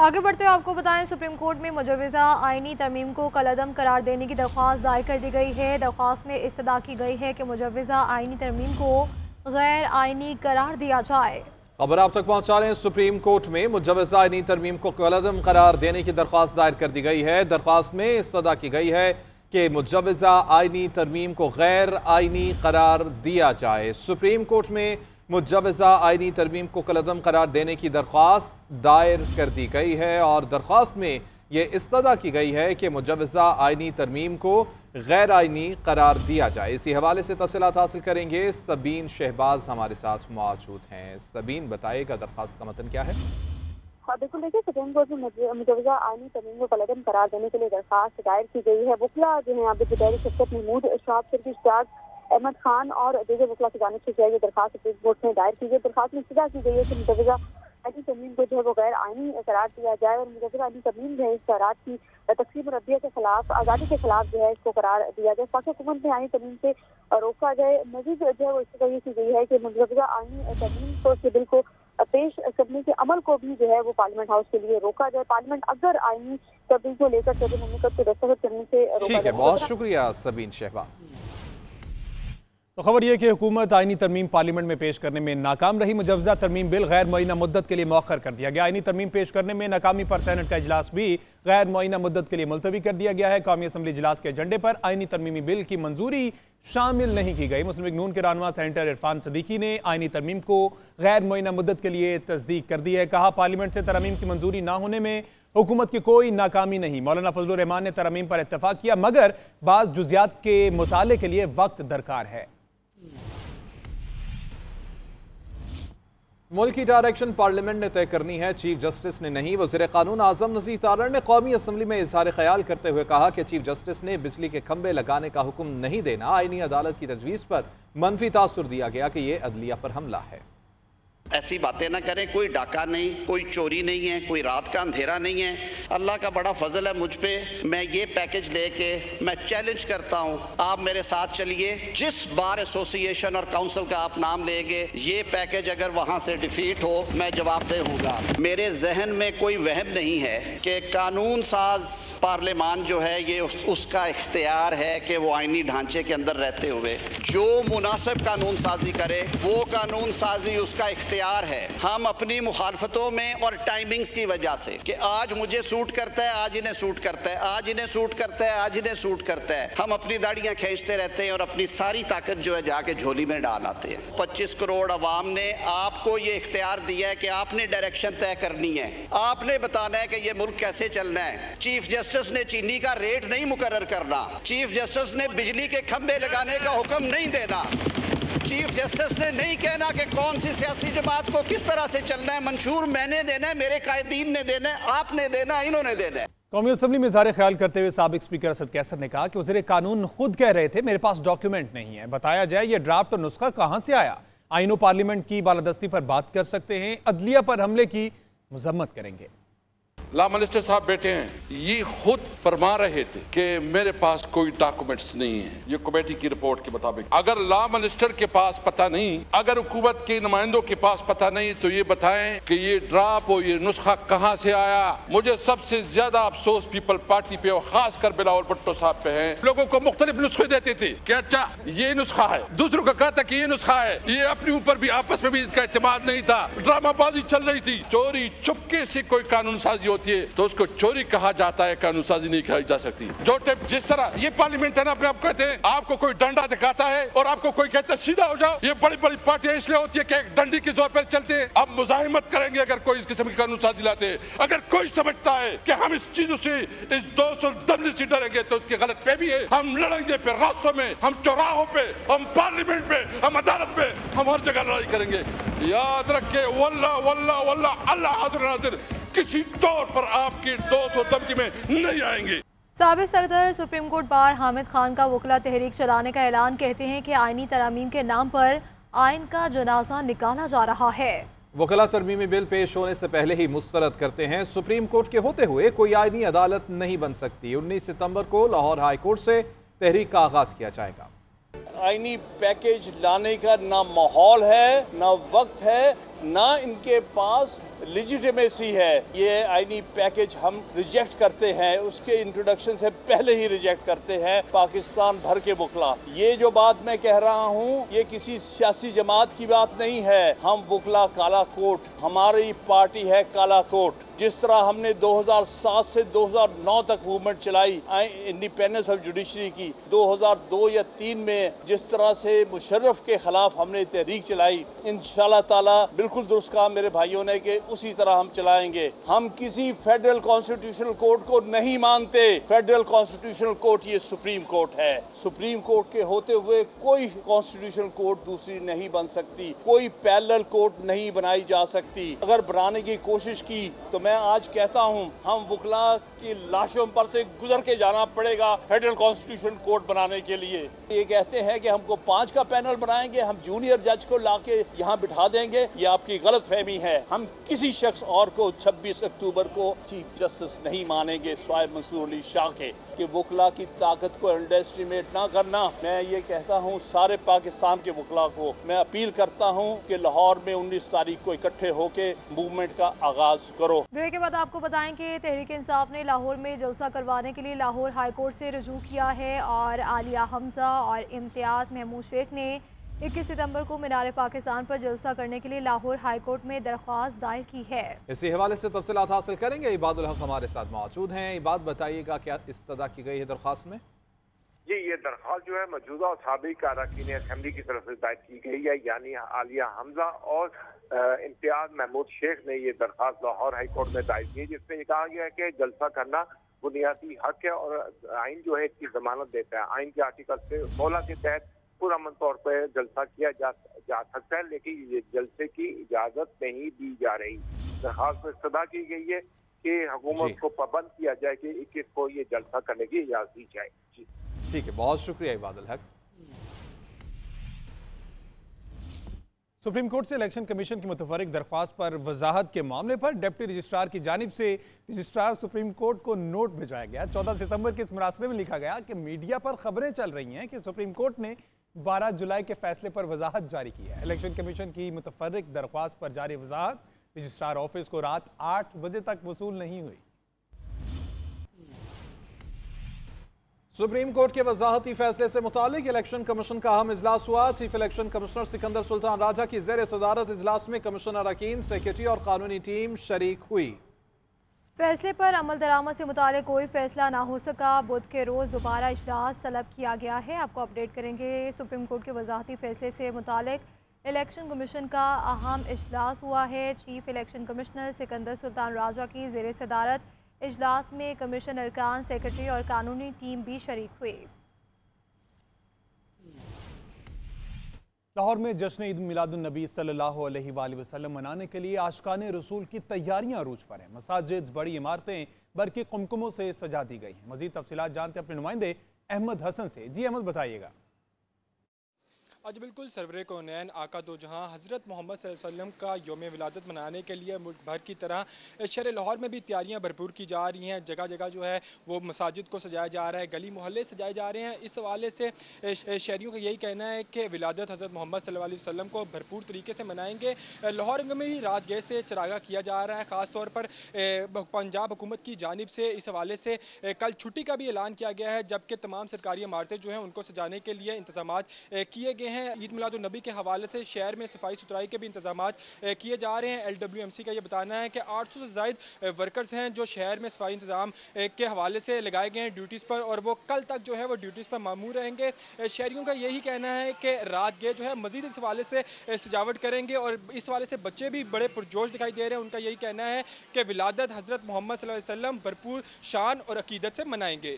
आगे बढ़ते हुए आपको बताएं, सुप्रीम कोर्ट में मुजवज़ा आइनी तरमीम को कलअदम करार देने की दरख्वास्त दायर कर दी गई है। दरख्वास्त में इस्तदा की गई है कि मुजवज़ा आइनी तरमीम को गैर आइनी करार दिया जाए। खबर आप तक पहुंचा रहे हैं। सुप्रीम कोर्ट में मुजवज़ा आइनी तरमीम को कलअदम करार देने की दरख्वास्त दायर कर दी गई है। दरख्वास्त में इस्तदा की गई है कि मुजवज़ा आइनी तरमीम को गैर आइनी करार दिया जाए। सुप्रीम कोर्ट में मुजवज़ा आइनी तरमीम को कलअदम करार देने की दरख्वास्त दायर कर दी गई है और दरख्वास्त में ये इस्तदा की गई है कि मुजवज़ा आइनी तरमीम को गैर आइनी करार दिया जाए। इसी हवाले से तफसीलात हासिल करेंगे। सबीन शहबाज हमारे साथ मौजूद हैं। सबीन, बताइएगा दरख्वास्त का मतन क्या है? हाँ बिल्कुल, देखिए सुप्रीम कोर्ट में मुजवज़ा आइनी तरमीम को कलअदम करार देने के लिए दरख्वास्त दायर की गई है। वकला जो है अब्दुल जब्बार शफकत महमूद, शहाब शरीफ इश्तियाक अहमद खान और दीगर वकला की जानिब से ये दरख्वास्त सुप्रीम कोर्ट में दायर की गई। दरख्वास्त में इस्तदा की गई है कि मुजवज़ा आइनी तरमीम को जो है वो गैर आइनी करार दिया जाए और मुजवज़ा आइनी तरमीम जो है इस करार की तकसीम रबिया के खिलाफ, आज़ादी के खिलाफ जो है इसको करार दिया जाए। पाक हुकूमत में आइनी तरमीम से रोका जाए। मजीद जो है वो इस्तदा ये की गई है कि मुजवज़ा आइनी तरमीम को के बिल को पेश करने के अमल को भी जो है वो पार्लियामेंट हाउस के लिए रोका जाए। पार्लियामेंट अगर आइनी तरमीम को लेकर सदर मुमलिकत को दस्तखत करने से रोका जाए। बहुत शुक्रिया सबीन शहबाज। तो खबर यह कि हुकूमत आइनी तरमीम पार्लियामेंट में पेश करने में नाकाम रही। मुजवज़ा तरमीम बिल गैर मुअय्यना मुद्दत के लिए मौखर कर दिया गया। आइनी तरमीम पेश करने में नाकामी पर सेनेट का इजलास भी गैर मुअय्यना मुद्दत के लिए मुलतवी कर दिया गया है। कौमी असम्बली इजलास के एजेंडे पर आइनी तरमीमी बिल की मंजूरी शामिल नहीं की गई। मुस्लिम लीग नून के रहनुमा सेनेटर इरफान सदीकी ने आइनी तरमीम को गैर मुअय्यना मुद्दत के लिए तस्दीक कर दी है। कहा, पार्लियामेंट से तरमीम की मंजूरी ना होने में हुकूमत की कोई नाकामी नहीं। मौलाना फजलुर रहमान ने तरमीम पर इत्तफाक किया, मगर बाज़ जुज़ियात के मुताले के लिए वक्त दरकार है। मुल्क की डायरेक्शन पार्लियामेंट ने तय करनी है, चीफ जस्टिस ने नहीं। वज़ीर कानून आज़म नज़ीर तारड़ ने कौमी असम्बली में इजहार ख्याल करते हुए कहा कि चीफ जस्टिस ने बिजली के खंभे लगाने का हुक्म नहीं देना। आईनी अदालत की तजवीज़ पर मनफी तासुर दिया गया कि यह अदलिया पर हमला है। ऐसी बातें ना करें, कोई डाका नहीं, कोई चोरी नहीं है, कोई रात का अंधेरा नहीं है। अल्लाह का बड़ा फजल है मुझ पे। मैं ये पैकेज लेके मैं चैलेंज करता हूँ, आप मेरे साथ चलिए। जिस बार एसोसिएशन और काउंसिल का आप नाम लेंगे, ये पैकेज अगर वहाँ से डिफीट हो, मैं जवाबदेह होगा। मेरे जहन में कोई वहम नहीं है कि कानून साज पार्लियामान जो है ये उसका इख्तियार है कि वो आइनी ढांचे के अंदर रहते हुए जो मुनासिब कानून साजी करे, वो कानून साजी उसका इख्तियार है। हम अपनी मुखालफतों में और टाइमिंग्स की वजह से कि आज मुझे सूट करता है, आज इन्हें सूट करता है, आज इन्हें सूट करता है, आज इन्हें सूट करता है, हम अपनी दाढ़ियां खींचते रहते हैं और अपनी सारी ताकत जो है जाके झोली में डाल आते हैं। 25 करोड़ अवाम ने आपको ये इख्तियार दिया है कि आपने डायरेक्शन तय करनी है, आपने बताना है कि ये मुल्क कैसे चलना है। चीफ जस्टिस ने चीनी का रेट नहीं मुकर्रर करना, चीफ जस्टिस ने बिजली के खंभे लगाने का हुक्म नहीं देना, चीफ जस्टिस ने नहीं कहना कि कौन सी सियासी जमात को किस तरह से चलना है। मंशूर मैंने देना है, मेरे कायदीन ने देना है, आपने देना है, इन्होंने देना है। कौमी असम्बली में इज़हार ख्याल करते हुए साबिक स्पीकर असद कैसर ने कहा कि वज़ीर कानून खुद कह रहे थे मेरे पास डॉक्यूमेंट नहीं है, बताया जाए ये ड्राफ्ट और नुस्खा कहाँ से आया। आइनो पार्लियामेंट की बालादस्ती पर बात कर सकते हैं, अदलिया पर हमले की मजम्मत करेंगे। लॉ मिनिस्टर साहब बैठे हैं, ये खुद फरमा रहे थे कि मेरे पास कोई डॉक्यूमेंट्स नहीं है। ये कमेटी की रिपोर्ट के मुताबिक अगर लॉ मिनिस्टर के पास पता नहीं, अगर हुकूमत के नुमाइंदों के पास पता नहीं, तो ये बताएं कि ये ड्राफ्ट और ये नुस्खा कहाँ से आया। मुझे सबसे ज्यादा अफसोस पीपल पार्टी पे और खास कर बिलावल भुट्टो साहब पे है। लोगों को मुख्तलिफ नुस्खे देते थे कि अच्छा ये नुस्खा है, दूसरों का कहता कि ये नुस्खा है, ये अपने ऊपर भी आपस में भी इसका एतमाद नहीं था, ड्रामाबाजी चल रही थी। चोरी चुपके से कोई कानून साजी होती है तो उसको चोरी कहा जाता है, कानून साजी नहीं कही जा सकती। जो जिस तरह ये पार्लियामेंट है ना, अपने आप कहते हैं आपको कोई डंडा दिखाता है और आपको कोई कहता है सीधा हो जाओ। ये बड़ी बड़ी पार्टियां इसलिए होती है कि एक डंडी के जोर पर चलते हैं। अब मुजाहिमत करेंगे अगर कोई इस किस्म की कानून साजी लाते हैं। अगर कोई समझता है कि हम इस चीजों से, इस 210 से डरेंगे तो उसकी गलत फहमी है। हम लड़ेंगे फिर रास्तों में, हम चौराहों पे, हम पार्लियामेंट पे, हम अदालत पे, हम हर जगह लड़ाई करेंगे। याद रखे वल्लाह वल्लाह वल्लाह अल्लाह हाज़िर नाज़िर, किसी तौर पर आपकी 200 दमकी में नहीं आएंगे। साबिक सदर supreme court bar Hamid Khan का वकला तहरीक चलाने का ऐलान, कहते हैं कि आइनी तरमीम के नाम पर आइन का जनाजा निकाला जा रहा है। वकला तरमीमी बिल पेश होने से पहले ही मुस्तरद करते हैं। सुप्रीम कोर्ट के होते हुए कोई आइनी अदालत नहीं बन सकती। 19 सितंबर को लाहौर हाई कोर्ट से तहरीक का आगाज किया जाएगा। आईनी पैकेज लाने का ना माहौल है, ना वक्त है, ना इनके पास लेजिटिमेसी है। ये आईनी पैकेज हम रिजेक्ट करते हैं, उसके इंट्रोडक्शन से पहले ही रिजेक्ट करते हैं पाकिस्तान भर के वकला। ये जो बात मैं कह रहा हूँ ये किसी सियासी जमात की बात नहीं है। हम वकला काला कोट, हमारी पार्टी है काला कोट। जिस तरह हमने 2007 से 2009 तक मूवमेंट चलाई इंडिपेंडेंस ऑफ जुडिशरी की, 2002 या 3 में जिस तरह से मुशर्रफ के खिलाफ हमने तहरीक चलाई, इंशाल्लाह ताला बिल्कुल दुरुस्त कहा मेरे भाइयों ने कि उसी तरह हम चलाएंगे। हम किसी फेडरल कॉन्स्टिट्यूशनल कोर्ट को नहीं मानते। फेडरल कॉन्स्टिट्यूशनल कोर्ट ये सुप्रीम कोर्ट है। सुप्रीम कोर्ट के होते हुए कोई कॉन्स्टिट्यूशनल कोर्ट दूसरी नहीं बन सकती, कोई पैरेलल कोर्ट नहीं बनाई जा सकती। अगर बनाने की कोशिश की तो मैं आज कहता हूं हम वकला की लाशों पर से गुजर के जाना पड़ेगा फेडरल कॉन्स्टिट्यूशन कोर्ट बनाने के लिए। ये कहते हैं कि हमको 5 का पैनल बनाएंगे, हम जूनियर जज को लाके यहाँ बिठा देंगे, ये आपकी गलत फहमी है। हम किसी शख्स और को 26 अक्टूबर को चीफ जस्टिस नहीं मानेंगे स्वाय मंसूर अली शाह के। कि वकला की ताकत को अंडर एस्टिमेट ना करना। मैं ये कहता हूँ सारे पाकिस्तान के वकला को मैं अपील करता हूँ कि लाहौर में 19 तारीख को इकट्ठे होके मूवमेंट का आगाज करो। ब्रेक के बाद आपको बताएं कि तहरीक इंसाफ ने लाहौर में जलसा करवाने के लिए लाहौर हाई कोर्ट से रुजू किया है और आलिया हमजा और इम्तियाज महमूद शेख ने 21 सितंबर को मीनार पाकिस्तान पर जलसा करने के लिए लाहौर हाई कोर्ट में दरख्वास्त दायर की है। इसी हवाले से तफसीलात हासिल करेंगे। इबादुल हक हमारे साथ मौजूद हैं। इबाद, बताइएगा क्या इस्तदा की गई है दरख्वास्त में? जी, ये दरख्वास्त जो है मौजूदा और साबिक अरकान असेंबली की तरफ से दायर की गई है, यानी आलिया हमजा और इम्तियाज महमूद शेख ने ये दरख्वास्त लाहौर हाई कोर्ट में दायर की है, जिसमें ये कहा गया है कि जलसा करना बुनियादी हक है और आइन जो है इसकी जमानत देता है। आइन के आर्टिकल 16 के तहत पुरअमन तौर पर जलसा किया जा सकता है, लेकिन ये जलसे की इजाजत नहीं दी जा रही। दरख्वास्त में इस्तदा की गई है कि हुकूमत को पाबंद किया जाए कि 21 को ये जलसा करने की इजाजत दी जाए। जी ठीक है, बहुत शुक्रिया इबादुल हक। सुप्रीम कोर्ट से इलेक्शन कमीशन की मुतफर्रिक दरख्वास्त पर वजाहत के मामले पर डिप्टी रजिस्ट्रार की जानिब से रजिस्ट्रार सुप्रीम कोर्ट को नोट भिजवाया गया। 14 सितंबर के इस मुनासबे में लिखा गया कि मीडिया पर खबरें चल रही हैं कि सुप्रीम कोर्ट ने 12 जुलाई के फैसले पर वजाहत जारी की है। इलेक्शन कमीशन की मुतफर्रिक दरख्वास्त पर जारी वजाहत रजिस्ट्रार ऑफिस को रात 8 बजे तक वसूल नहीं हुई। सुप्रीम कोर्ट के वजाहती फैसले से मुतालिक इलेक्शन कमीशन का अहम इजलास हुआ। Chief election commissioner Sikandar Sultan Raja की ज़ेर सदारत इजलास में कमीशन अरकान, सेक्रेटरी और कानूनी टीम शरीक हुई। फैसले पर अमल दरामद से मुतालिक कोई फैसला ना हो सका। बुध के रोज़ दोबारा इजलास तलब किया गया है। आपको अपडेट करेंगे। सुप्रीम कोर्ट के वजाहती फैसले से मुतालिक इलेक्शन कमीशन का अहम इजलास हुआ है। Chief election commissioner Sikandar Sultan Raja की ज़ेर सदारत इजलास में कमीशन अरकान, सेक्रेटरी और कानूनी टीम भी शरीक हुई। लाहौर में जश्न ईद मिलादुन नबी सल्लल्लाहु अलैहि वसल्लम मनाने के लिए आशिकाने रसूल की तैयारियां अरूज पर हैं। मसाजिद, बड़ी इमारतें बरक़ी कुमकुमों से सजा दी गई हैं। मजीद तफसीलात जानते हैं अपने नुमाइंदे अहमद हसन से। जी अहमद, बताइएगा। आज बिल्कुल सरवरे कौनैन आका दो जहां हज़रत मोहम्मद सल्लल्लाहु अलैहि वसल्लम का यौम विलादत मनाने के लिए मुल्क भर की तरह शहर लाहौर में भी तैयारियां भरपूर की जा रही हैं। जगह जगह जो है वो मसाजिद को सजाया जा रहा है, गली मोहल्ले सजाए जा रहे हैं। इस हवाले से शहरियों का यही कहना है कि विलादत हज़रत मोहम्मद सल्लल्लाहु अलैहि वसल्लम को भरपूर तरीके से मनाएंगे। लाहौर में भी रात गए से चरागा किया जा रहा है। ख़ासतौर पर पंजाब हुकूमत की जानिब से इस हवाले से कल छुट्टी का भी ऐलान किया गया है, जबकि तमाम सरकारी इमारतें जो हैं उनको सजाने के लिए इंतजाम किए गए हैं। ईद मिलादुन नबी के हवाले से शहर में सफाई सुथराई के भी इंतजाम किए जा रहे हैं। LWMC का ये बताना है कि 800 से ज़ायद वर्कर्स हैं जो शहर में सफाई इंतजाम के हवाले से लगाए गए हैं ड्यूटीज़ पर, और वो कल तक जो है वो ड्यूटीज़ पर मामूर रहेंगे। शहरियों का यही कहना है कि रात गए जो है मजीद इस हवाले से सजावट करेंगे, और इस हवाले से बच्चे भी बड़े पुरजोश दिखाई दे रहे हैं। उनका यही कहना है कि विलादत हज़रत मोहम्मद सल्लल्लाहु अलैहि वसल्लम भरपूर शान और अकीदत से मनाएंगे।